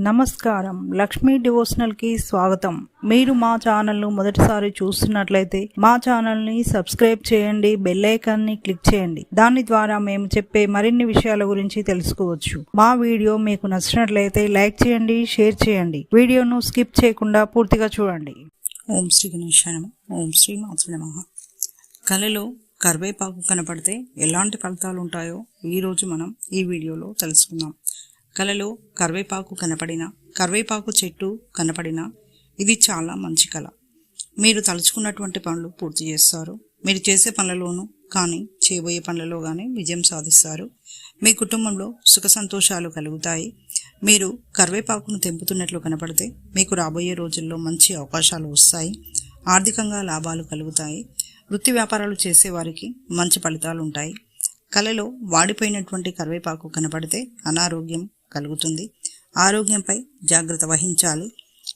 నమస్కారం, లక్ష్మీ డివోషనల్ కి స్వాగతం. మీరు మా ఛానల్ ను మొదటిసారి చూస్తున్నట్లయితే మా ఛానల్ ని సబ్స్క్రైబ్ చేయండి, బెల్ ఐకాన్ ని క్లిక్ చేయండి. దాని ద్వారా మేము చెప్పే మరిన్ని విషయాల గురించి తెలుసుకోవచ్చు. మా వీడియో మీకు నచ్చినట్లయితే లైక్ చేయండి, షేర్ చేయండి. వీడియోను స్కిప్ చేయకుండా పూర్తిగా చూడండి. ఓం శ్రీ గణేశాయ నమః. ఓం శ్రీ మాతృ నమః. కలలో కరివేపాకు కనపడితే ఎలాంటి ఫలితాలు ఉంటాయో ఈరోజు మనం ఈ వీడియోలో తెలుసుకుందాం. కలలో కరివేపాకు కనపడినా, కరివేపాకు చెట్టు కనపడినా ఇది చాలా మంచి కళ. మీరు తలుచుకున్నటువంటి పనులు పూర్తి చేస్తారు. మీరు చేసే పనులలోనూ కానీ చేయబోయే పనులలో కానీ విజయం సాధిస్తారు. మీ కుటుంబంలో సుఖ సంతోషాలు కలుగుతాయి. మీరు కరివేపాకును తెంపుతున్నట్లు కనపడితే మీకు రాబోయే రోజుల్లో మంచి అవకాశాలు వస్తాయి. ఆర్థికంగా లాభాలు కలుగుతాయి. వృత్తి వ్యాపారాలు చేసేవారికి మంచి ఫలితాలు ఉంటాయి. కలలో వాడిపోయినటువంటి కరివేపాకు కనపడితే అనారోగ్యం కలుగుతుంది. ఆరోగ్యంపై జాగ్రత్త వహించాలి.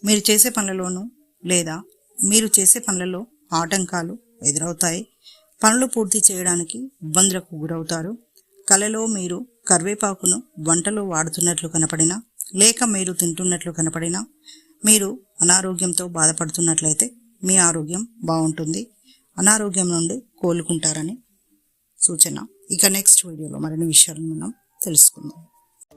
మీరు చేసే పనులలోనూ లేదా మీరు చేసే పనులలో ఆటంకాలు ఎదురవుతాయి. పనులు పూర్తి చేయడానికి ఇబ్బందులకు గురవుతారు. కలలో మీరు కరివేపాకును వంటలో వాడుతున్నట్లు కనపడినా, లేక మీరు తింటున్నట్లు కనపడినా, మీరు అనారోగ్యంతో బాధపడుతున్నట్లయితే మీ ఆరోగ్యం బాగుంటుంది. అనారోగ్యం నుండి కోలుకుంటారని సూచన. ఇక నెక్స్ట్ వీడియోలో మరిన్ని విషయాలను మనం తెలుసుకుందాం.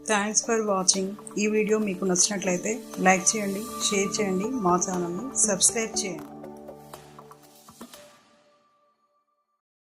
Thanks for watching. ఈ వీడియో మీకు నచ్చినట్లయితే లైక్ చేయండి, షేర్ చేయండి, మా ఛానల్ని సబ్స్క్రైబ్ చేయండి.